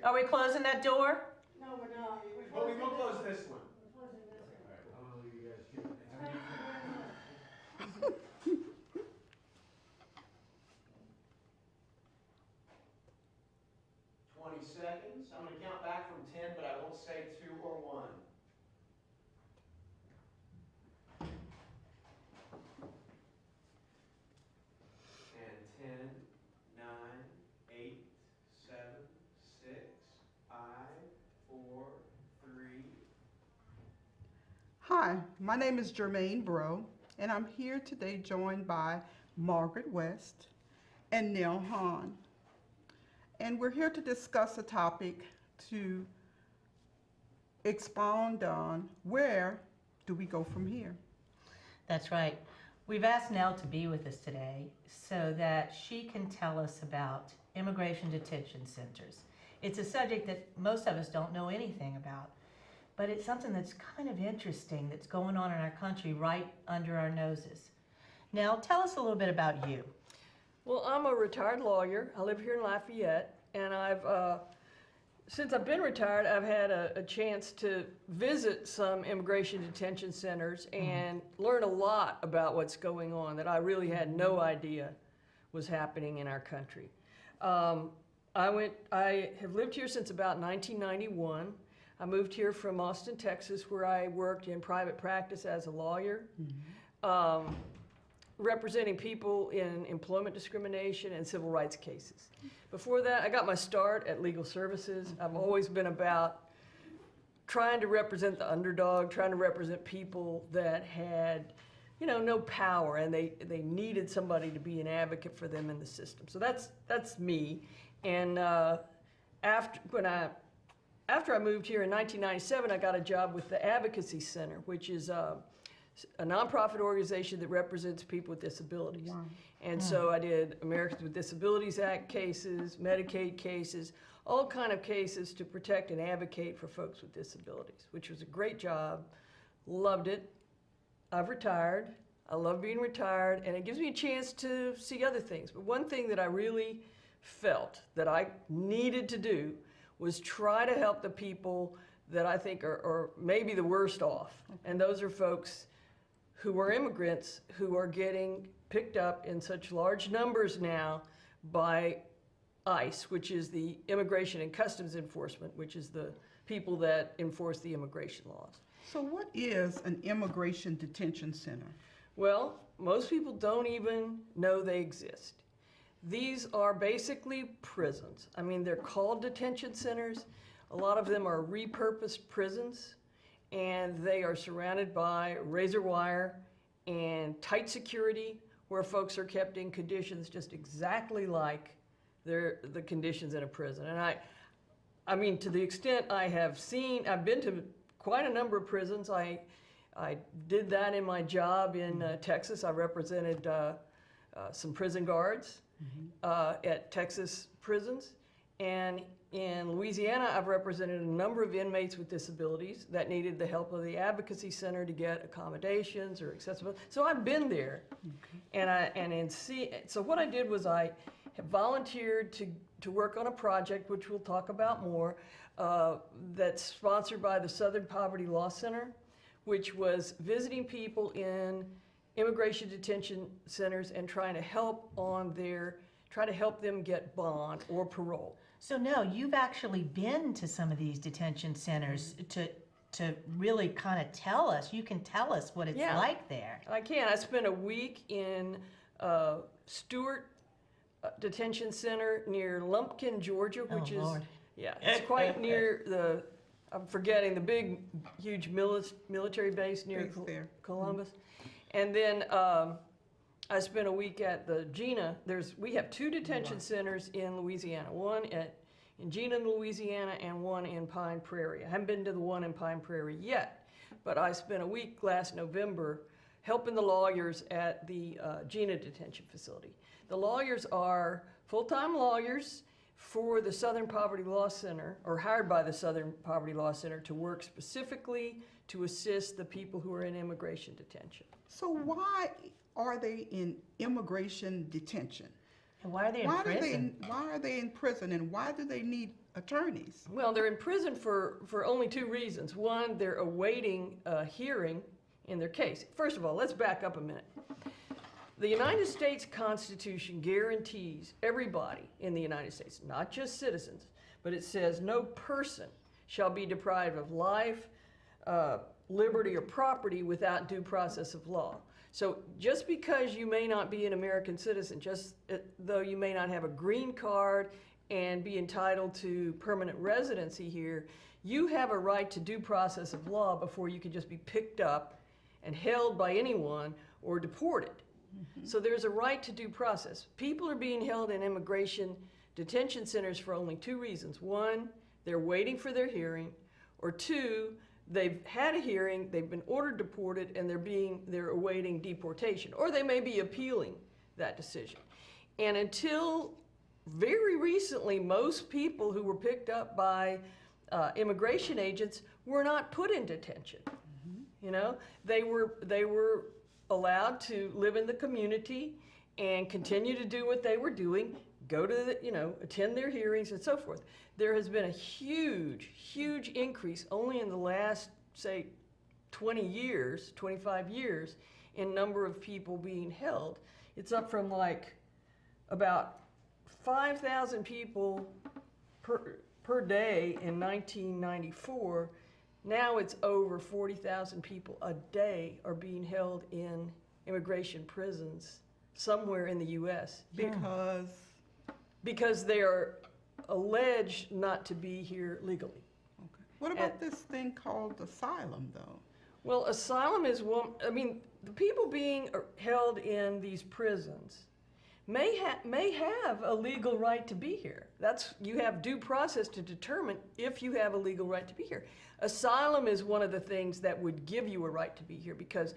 Are we closing that door? No, we're not. Well, we will close this one. We're closing this one. How will you guys get? Thank you very much. 20 seconds. I'm going to count back from 10, but I won't say 2 or 1. And 10, 9, 8, 7, 6, 5, 4, 3. Hi, my name is Jermaine Bro, and I'm here today joined by Margaret West and Neil Hahn. And we're here to discuss a topic to expound on where do we go from here. That's right. We've asked Nell to be with us today so that she can tell us about immigration detention centers. It's a subject that most of us don't know anything about, but it's something that's kind of interesting that's going on in our country right under our noses. Nell, tell us a little bit about you. Well, I'm a retired lawyer. I live here in Lafayette, and since I've been retired, I've had a chance to visit some immigration detention centers and learn a lot about what's going on that I really had no idea was happening in our country. I have lived here since about 1991. I moved here from Austin, Texas, where I worked in private practice as a lawyer. Representing people in employment discrimination and civil rights cases. Before that, I got my start at legal services. I've always been about trying to represent the underdog, trying to represent people that had, no power, and they needed somebody to be an advocate for them in the system. So that's me. And after I moved here in 1997, I got a job with the Advocacy Center, which is a nonprofit organization that represents people with disabilities. Wow. And so I did Americans with Disabilities Act cases, Medicaid cases, all kind of cases to protect and advocate for folks with disabilities, which was a great job. Loved it. I've retired. I love being retired, and it gives me a chance to see other things. But one thing that I really felt that I needed to do was try to help the people that I think are maybe the worst off. And those are folks who are immigrants who are getting picked up in such large numbers now by ICE, which is the Immigration and Customs Enforcement, which is the people that enforce the immigration laws. So what is an immigration detention center? Well, most people don't even know they exist. These are basically prisons. I mean, they're called detention centers. A lot of them are repurposed prisons, and they are surrounded by razor wire and tight security where folks are kept in conditions just exactly like the conditions in a prison. And I mean, to the extent I've been to quite a number of prisons. I did that in my job in Texas. I represented some prison guards at Texas prisons. And in Louisiana, I've represented a number of inmates with disabilities that needed the help of the Advocacy Center to get accommodations or accessibility. So I've been there. So what I did was I have volunteered to work on a project, which we'll talk about more, that's sponsored by the Southern Poverty Law Center, which was visiting people in immigration detention centers and trying to help them get bond or parole. So Nell, you've actually been to some of these detention centers to really kind of tell us. You can tell us what it's like there. I can. I spent a week in Stewart Detention Center near Lumpkin, Georgia, which is Lord. It's quite near I'm forgetting the big, huge military base near Columbus. And then I spent a week at the Gina. We have 2 detention centers in Louisiana. One in Gina, Louisiana, and one in Pine Prairie. I haven't been to the one in Pine Prairie yet, but I spent a week last November helping the lawyers at the Gina detention facility. The lawyers are full-time lawyers for the Southern Poverty Law Center, or hired by the Southern Poverty Law Center to work specifically to assist the people who are in immigration detention. So why are they in immigration detention? And why are they in prison? Why are they in prison, and why do they need attorneys. Well, they're in prison for only two reasons. One, they're awaiting a hearing in their case. First of all, let's back up a minute. The United States Constitution guarantees everybody in the United States, not just citizens, but it says no person shall be deprived of life, liberty, or property without due process of law. So just because you may not be an American citizen, though you may not have a green card and be entitled to permanent residency here, you have a right to due process of law before you can just be picked up and held by anyone or deported. So there's a right to due process. People are being held in immigration detention centers for only two reasons. One, they're waiting for their hearing, or two, they've had a hearing, they've been ordered deported, and they're awaiting deportation, or they may be appealing that decision. And until very recently, most people who were picked up by immigration agents were not put in detention. You know, they were allowed to live in the community and continue to do what they were doing, go to attend their hearings and so forth. There has been a huge, huge increase only in the last, say, 20 years, 25 years in number of people being held. It's up from like about 5,000 people per day in 1994. Now it's over 40,000 people a day are being held in immigration prisons somewhere in the U.S. Because they are alleged not to be here legally. Okay. What about this thing called asylum, though? Well, asylum is one, the people being held in these prisons may have a legal right to be here. You have due process to determine if you have a legal right to be here. Asylum is one of the things that would give you a right to be here, because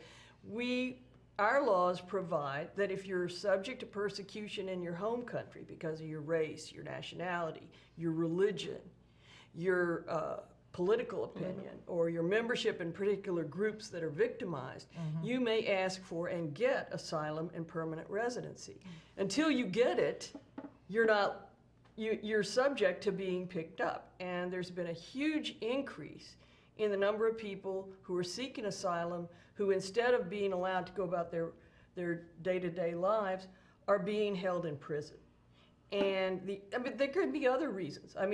our laws provide that if you're subject to persecution in your home country because of your race, your nationality, your religion, your political opinion, or your membership in particular groups that are victimized, you may ask for and get asylum and permanent residency. Until you get it, you're subject to being picked up. And there's been a huge increase in the number of people who are seeking asylum who, instead of being allowed to go about their day-to-day lives, are being held in prison. And there could be other reasons. I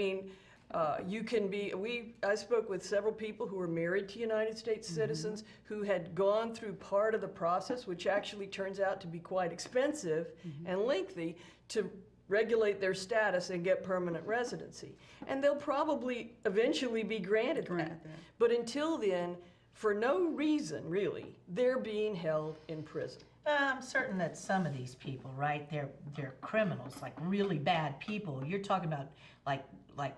spoke with several people who were married to United States citizens who had gone through part of the process, which actually turns out to be quite expensive and lengthy, to regulate their status and get permanent residency. And they'll probably eventually be granted that. But until then, for no reason really, they're being held in prison. I'm certain that some of these people, right, they're criminals, like really bad people. You're talking about like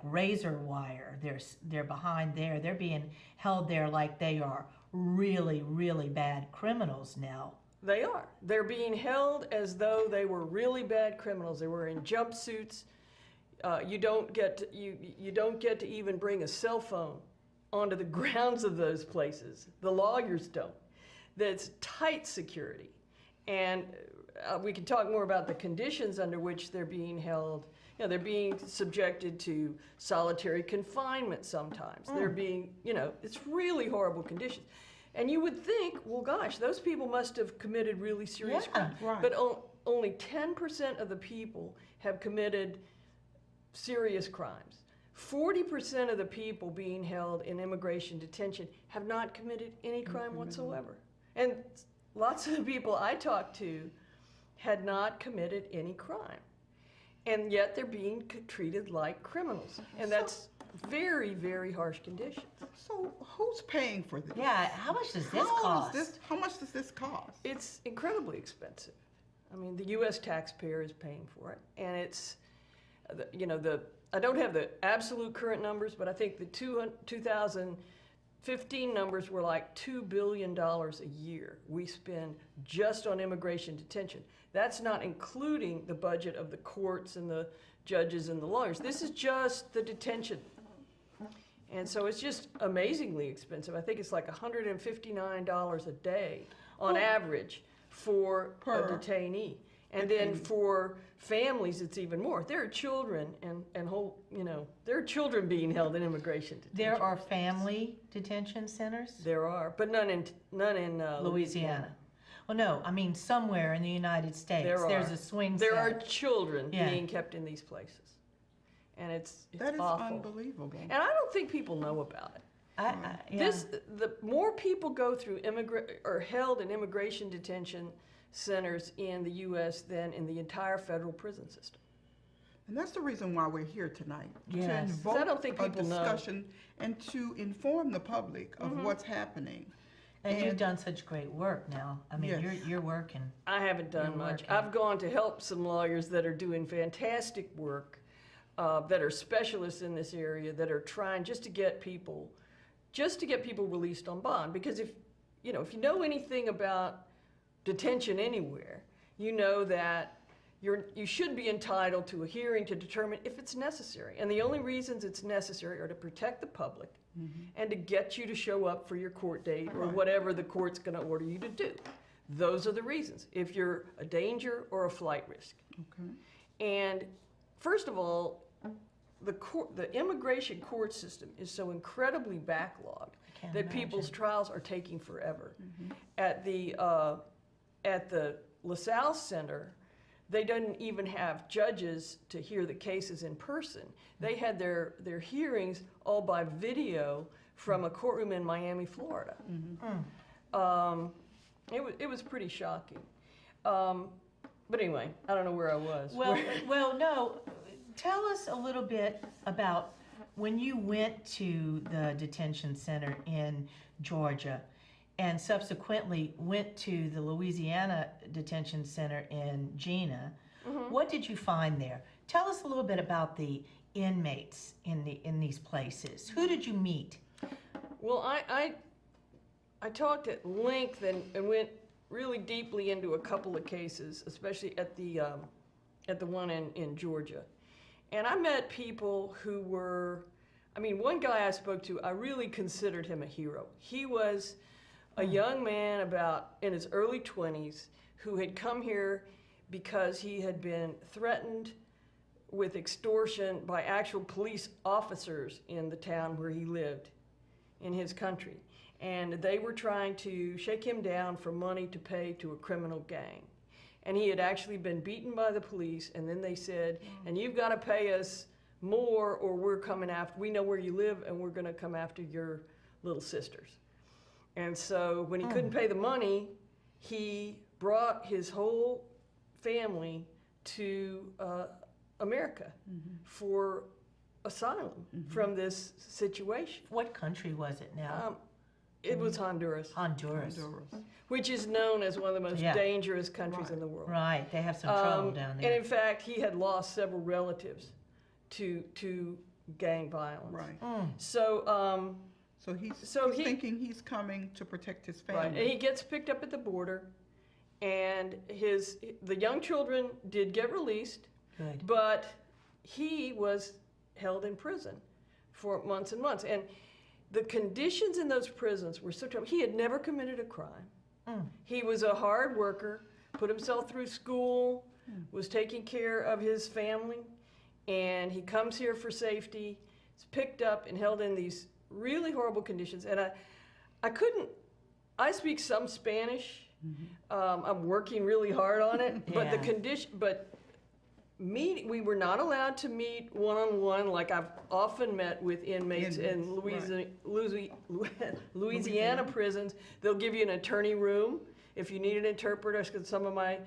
razor wire. They're behind there. They're being held there like they are really, really bad criminals now. They are. They're being held as though they were really bad criminals. They were in jumpsuits. You don't get to even bring a cell phone onto the grounds of those places. The lawyers don't. That's tight security. And we can talk more about the conditions under which they're being held. They're being subjected to solitary confinement sometimes. They're being, it's really horrible conditions. And you would think, well, gosh, those people must have committed really serious crimes. Right. But only 10% of the people have committed serious crimes. 40% of the people being held in immigration detention have not committed any crime whatsoever. And lots of the people I talked to had not committed any crime. And yet they're being treated like criminals. And that's very, very harsh conditions. So who's paying for this? Yeah, how much does this cost? How much does this cost? It's incredibly expensive. The U.S. taxpayer is paying for it. And it's, I don't have the absolute current numbers, but I think the 2015 numbers were like $2 billion a year we spend just on immigration detention. That's not including the budget of the courts and the judges and the lawyers. This is just the detention. And so it's just amazingly expensive. I think it's like $159 a day on average for a detainee. And then for families, it's even more. There are children and whole, there are children being held in immigration detention. There are family detention centers? There are, but none in Louisiana. Well, no, I mean somewhere in the United States. There's a swing There set. are children being kept in these places, and it's That is awful. unbelievable. And I don't think people know about it. Yeah. The more people go through held in immigration detention centers in the U.S. than in the entire federal prison system. And that's the reason why we're here tonight. To Yes. invoke I don't think a people know. discussion and to inform the public of what's happening. And you've done such great work now. I mean, Yes. you're working. I haven't done You're much. working. I've gone to help some lawyers that are doing fantastic work, that are specialists in this area, that are trying just to get people released on bond. Because if you know anything about detention anywhere, you know that you should be entitled to a hearing to determine if it's necessary. And the only reasons it's necessary are to protect the public and to get you to show up for your court date or whatever the court's going to order you to do. Those are the reasons, if you're a danger or a flight risk. Okay. And first of all, the immigration court system is so incredibly backlogged can't that people's imagine. trials are taking forever. At the LaSalle Center, they didn't even have judges to hear the cases in person. They had their hearings all by video from a courtroom in Miami, Florida. It was pretty shocking. But anyway, I don't know where I was. Well, no. Tell us a little bit about when you went to the detention center in Georgia and subsequently went to the Louisiana detention center in Gina. What did you find there? Tell us a little bit about the inmates in these places. Who did you meet? Well, I talked at length and went really deeply into a couple of cases, especially at the one in Georgia. And I met people who were, one guy I spoke to, I really considered him a hero. He was a young man about in his early 20s who had come here because he had been threatened with extortion by actual police officers in the town where he lived in his country. And they were trying to shake him down for money to pay to a criminal gang. And he had actually been beaten by the police, and then they said, and you've got to pay us more or we're coming after, we know where you live and we're going to come after your little sisters. And so when he couldn't pay the money, he brought his whole family to America for asylum from this situation. What country was it now? It was Honduras, Honduras. which is known as one of the most Yeah. dangerous countries in the world. Right, they have some trouble down And there. in fact, he had lost several relatives to gang violence. Right. So, So he's So he- thinking he's coming to protect his right, family. and he gets picked up at the border, and the young children did get released, Good. but he was held in prison for months and months. And the conditions in those prisons were so terrible. He had never committed a crime. He was a hard worker, put himself through school, was taking care of his family, and he comes here for safety. He's picked up and held in these really horrible conditions. And I speak some Spanish. I'm working really hard on it, but we were not allowed to meet one-on-one like I've often met with inmates in Louisiana prisons. They'll give you an attorney room if you need an interpreter, because some of my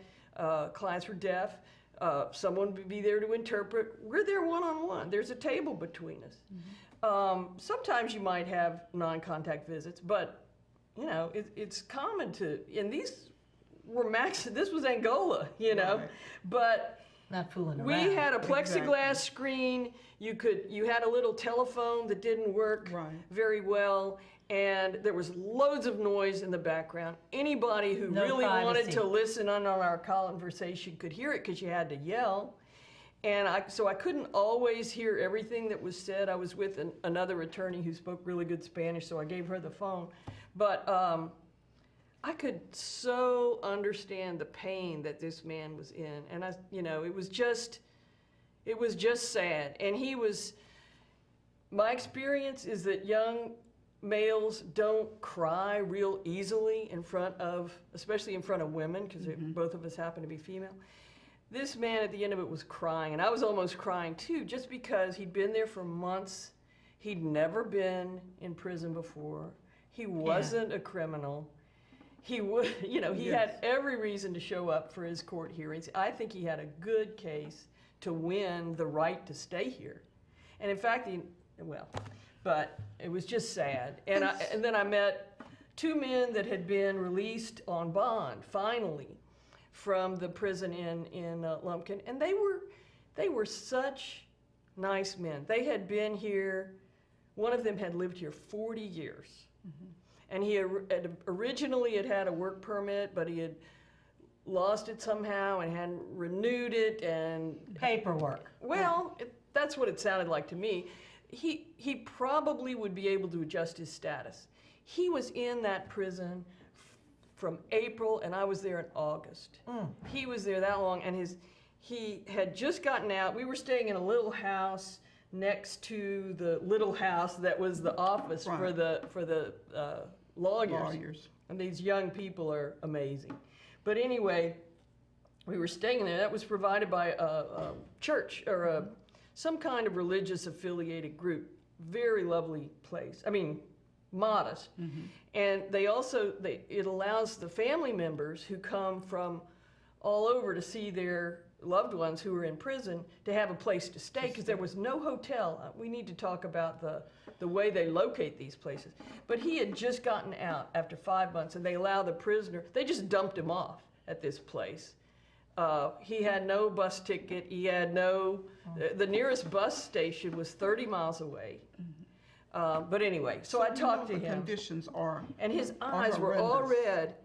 clients were deaf. Someone would be there to interpret. We're there one-on-one. There's a table between us. Sometimes you might have non-contact visits, but it's common to, and these were this was Angola, Right. but Not fooling around. we had a plexiglass Exactly. screen. You had a little telephone that didn't work Right. very well, and there was loads of noise in the background. Anybody who No really wanted privacy. to listen on our conversation could hear it because you had to yell. And so I couldn't always hear everything that was said. I was with another attorney who spoke really good Spanish, so I gave her the phone. But I could so understand the pain that this man was in. And it was just sad. And my experience is that young males don't cry real easily especially in front of women, because both of us happen to be female. This man at the end of it was crying, and I was almost crying too, just because he'd been there for months. He'd never been in prison before. He wasn't a criminal. He would, he had every reason to show up for his court hearings. I think he had a good case to win the right to stay here. And in fact, but it was just sad. And then I met two men that had been released on bond, finally, from the prison in Lumpkin. And they were such nice men. They had been here, one of them had lived here 40 years. And he originally had a work permit, but he had lost it somehow and hadn't renewed it. And Paperwork. well, that's what it sounded like to me. He probably would be able to adjust his status. He was in that prison from April, and I was there in August. He was there that long, and he had just gotten out. We were staying in a little house next to the little house that was the office for the lawyers. And these young people are amazing. But anyway, we were staying there. That was provided by a church or some kind of religious affiliated group. Very lovely place. I mean, modest. And it allows the family members who come from all over to see their loved ones who are in prison to have a place to stay, because there was no hotel. We need to talk about the way they locate these places. But he had just gotten out after 5 months, and they allow the prisoner, they just dumped him off at this place. He had no bus ticket. He had the nearest bus station was 30 miles away. But anyway, so I talked to him. The conditions are, and his eyes were all red.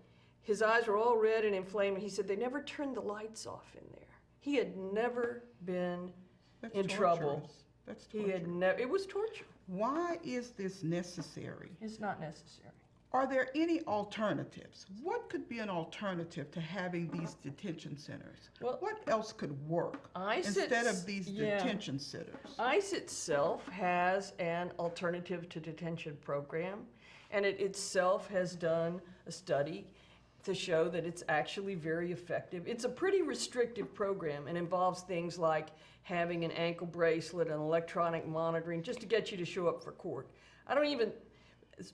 His eyes were all red and inflamed. He said they never turned the lights off in there. He had never been in trouble. That's He torture. had never. It was torture. Why is this necessary? It's not necessary. Are there any alternatives? What could be an alternative to having these detention centers? Well, what else could work instead of these detention centers? ICE itself has an alternative to detention program, and it itself has done a study to show that it's actually very effective. It's a pretty restrictive program and involves things like having an ankle bracelet and electronic monitoring just to get you to show up for court.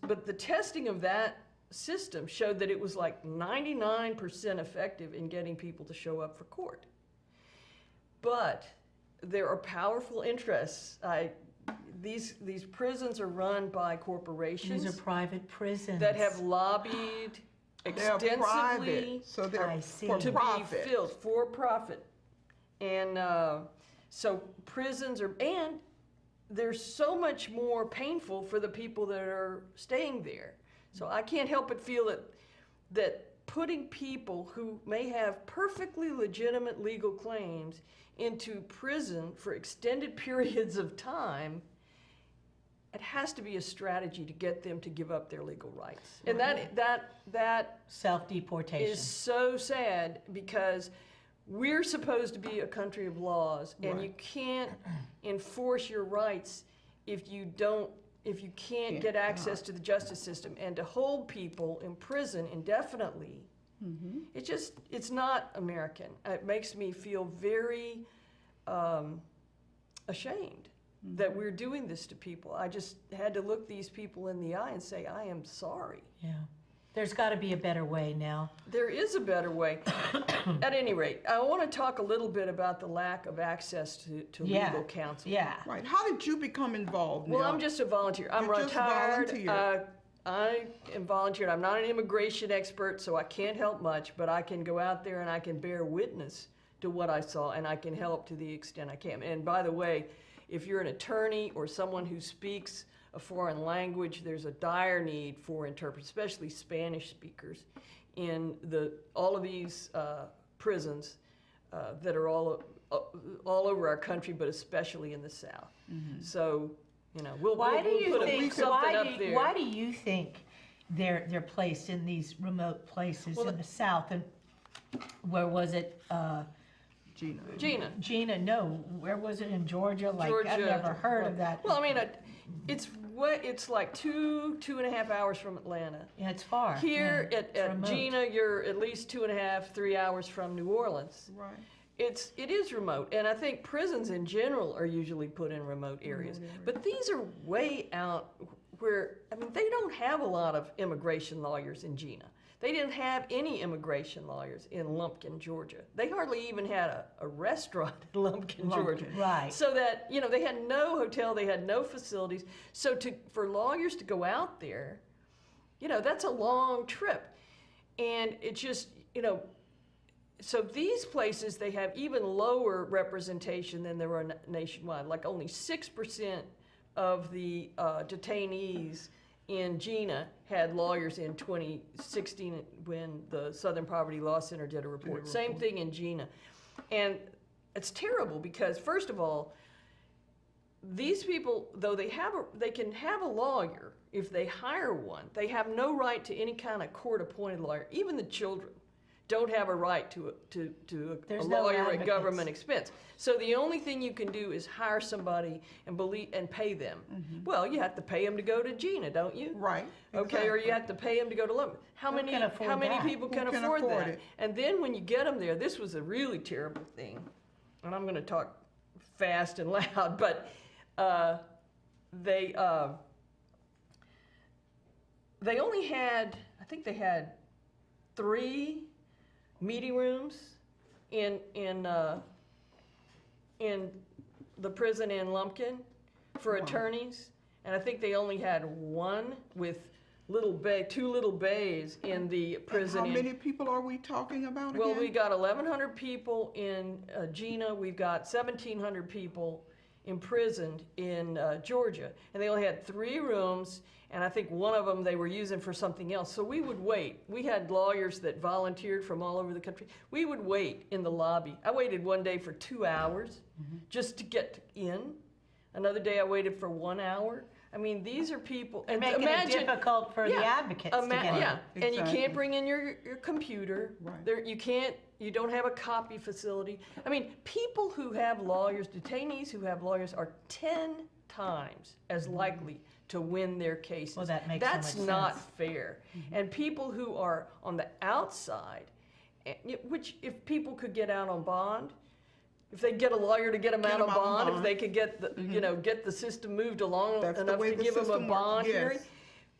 But the testing of that system showed that it was like 99% effective in getting people to show up for court. But there are powerful interests. These prisons are run by corporations. These are private prisons. That have lobbied extensively. They're private, so they're for to profit. be filled for profit. And so prisons and they're so much more painful for the people that are staying there. So I can't help but feel that putting people who may have perfectly legitimate legal claims into prison for extended periods of time, it has to be a strategy to get them to give up their legal rights. And that self-deportation is so sad, because we're supposed to be a country of laws, and you can't enforce your rights if you can't get access to the justice system. And to hold people in prison indefinitely, it's not American. It makes me feel very ashamed that we're doing this to people. I just had to look these people in the eye and say, I am sorry. Yeah. There's got to be a better way now. There is a better way. At any rate, I want to talk a little bit about the lack of access to legal counsel. Yeah. Right. How did you become involved? Well, Nell? I'm just a volunteer. I'm You're just retired. volunteer. I am volunteered. I'm not an immigration expert, so I can't help much, but I can go out there and I can bear witness to what I saw, and I can help to the extent I can. And by the way, if you're an attorney or someone who speaks a foreign language, there's a dire need for interpreters, especially Spanish speakers, in all of these prisons that are all over our country, but especially in the South. So, we'll put something up there. Why do you think they're placed in these remote places Well, in the South. And where was it? Gina. Gina, no, where was it in Georgia? Like, I've Georgia. never heard of that. Well, I mean, it's like 2.5 hours from Atlanta. Yeah, it's far. Here yeah, at it's remote. Gina, you're at least 2.5, 3 hours from New Orleans. Right. It is remote, and I think prisons in general are usually put in remote areas. But these are way out where, I mean, they don't have a lot of immigration lawyers in Gina. They didn't have any immigration lawyers in Lumpkin, Georgia. They hardly even had a restaurant in Lumpkin, Georgia. Right. So that, you know, they had no hotel, they had no facilities. So for lawyers to go out there, you know, that's a long trip. And it's just, you know, so these places, they have even lower representation than there are nationwide. Like only 6% of the detainees in Gina had lawyers in 2016 when the Southern Poverty Law Center did a report. Same thing in Gina. And it's terrible because, first of all, these people, though they can have a lawyer if they hire one, they have no right to any kind of court-appointed lawyer. Even the children don't have a right to a no lawyer at advocates. government expense. So the only thing you can do is hire somebody and pay them. Well, you have to pay them to go to Gina, don't you? Right. Okay, or you have to pay them to go to Lubbock. How many can afford that? people can Who can afford afford that? it? And then when you get them there, this was a really terrible thing. And I'm going to talk fast and loud, but they only had, I think they had 3 meeting rooms in the prison in Lumpkin for attorneys, and I think they only had 1 with 2 little bays in the prison. And how many people are we talking about Well, again? we got 1,100 people in Gina. We've got 1,700 people imprisoned in Georgia, and they only had 3 rooms. And I think one of them they were using for something else. So we would wait. We had lawyers that volunteered from all over the country. We would wait in the lobby. I waited one day for 2 hours just to get in. Another day I waited for 1 hour. I mean, these are people. And Making it difficult for the advocates to get in. Yeah, and you Exactly. can't bring in your computer. Right. You don't have a copy facility. I mean, people who have lawyers, detainees who have lawyers are 10 times as likely to win their cases. Well, that makes so That's much not sense. fair. And people who are on the outside, which if people could get out on bond, if they get a lawyer to get them out on bond, if they could get the get the system moved along That's the enough way to the give them a system works, bond yes. hearing,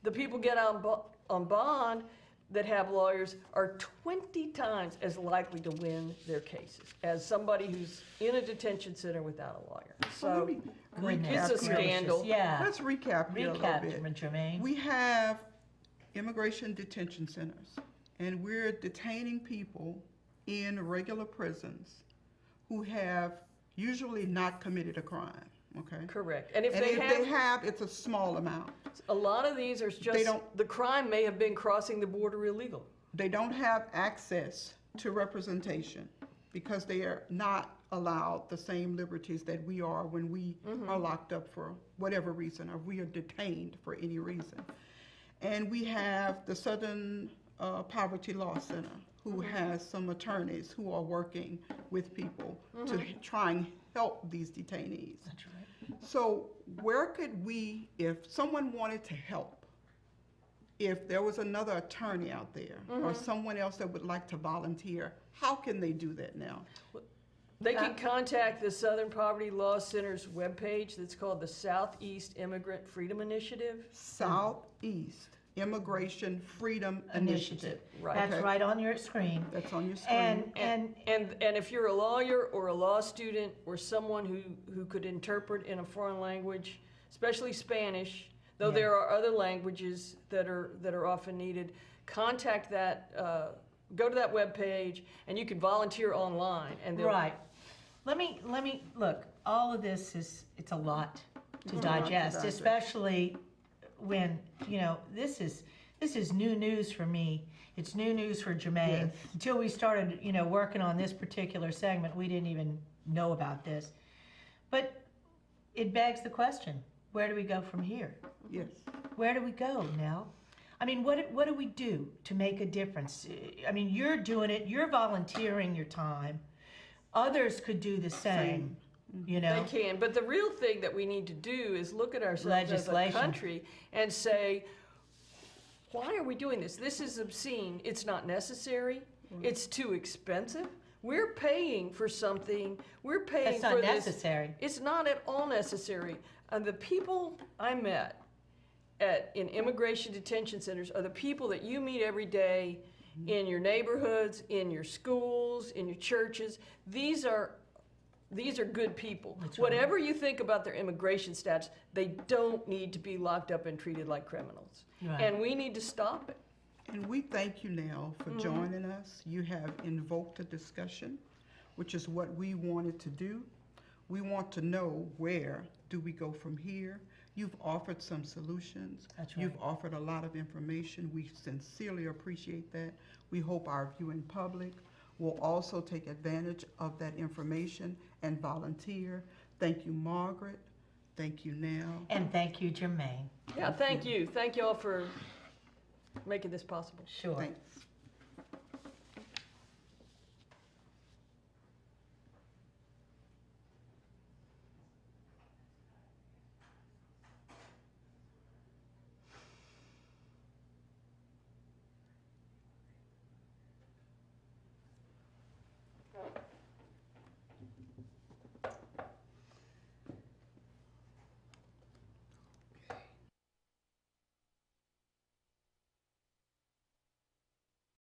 the people get out on bond that have lawyers are 20 times as likely to win their cases as somebody who's in a detention center without a lawyer. So let So me Goodness it's a recap here. scandal. Yeah. Let's recap here a little Recap, bit. Jermaine. We have immigration detention centers, and we're detaining people in regular prisons who have usually not committed a crime, okay? correct. And if And they if have, they have, it's a small amount. a lot of these are just, don't- the crime may have been crossing the border illegal. They don't have access to representation because they are not allowed the same liberties that we are when we are locked up for whatever reason, or we are detained for any reason. And we have the Southern Poverty Law Center, who has some attorneys who are working with people to try and help these detainees. That's right. So where could we, if someone wanted to help, if there was another attorney out there or someone else that would like to volunteer, how can they do that now? They can contact the Southern Poverty Law Center's webpage that's called the Southeast Immigrant Freedom Initiative. Southeast Immigration Freedom Initiative. Right. That's Okay. right on your screen. That's on your screen. And And if you're a lawyer or a law student or someone who could interpret in a foreign language, especially Spanish, though Yeah. there are other languages that are often needed, contact that, go to that webpage, and you can volunteer online. And they'll- right. Let me look. All of this it's a lot to It's a lot to digest, digest. especially when this is new news for me. It's new news for Jermaine. Yes. Until we started working on this particular segment, we didn't even know about this. But it begs the question: where do we go from here? Yes. Where do we go now? I mean, what do we do to make a difference? I mean, you're doing it, you're volunteering your time. Others could do the same, you know? They can, but the real thing that we need to do is look at ourselves as a Legislation. country and say, why are we doing this? This is obscene. It's not necessary. It's too expensive. We're paying for something. We're paying It's for not this. necessary. It's not at all necessary. And the people I met in immigration detention centers are the people that you meet every day in your neighborhoods, in your schools, in your churches. These are good people. That's right. Whatever you think about their immigration status, they don't need to be locked up and treated like criminals. Right. And we need to stop it. And we thank you, Nell, for joining us. You have invoked a discussion, which is what we wanted to do. We want to know, where do we go from here? You've offered some solutions. That's right. You've offered a lot of information. We sincerely appreciate that. We hope our viewing public will also take advantage of that information and volunteer. Thank you, Margaret. Thank you, Nell. And thank you, Jermaine. Yeah, thank you. Thank you all for making this possible. Sure. Thanks.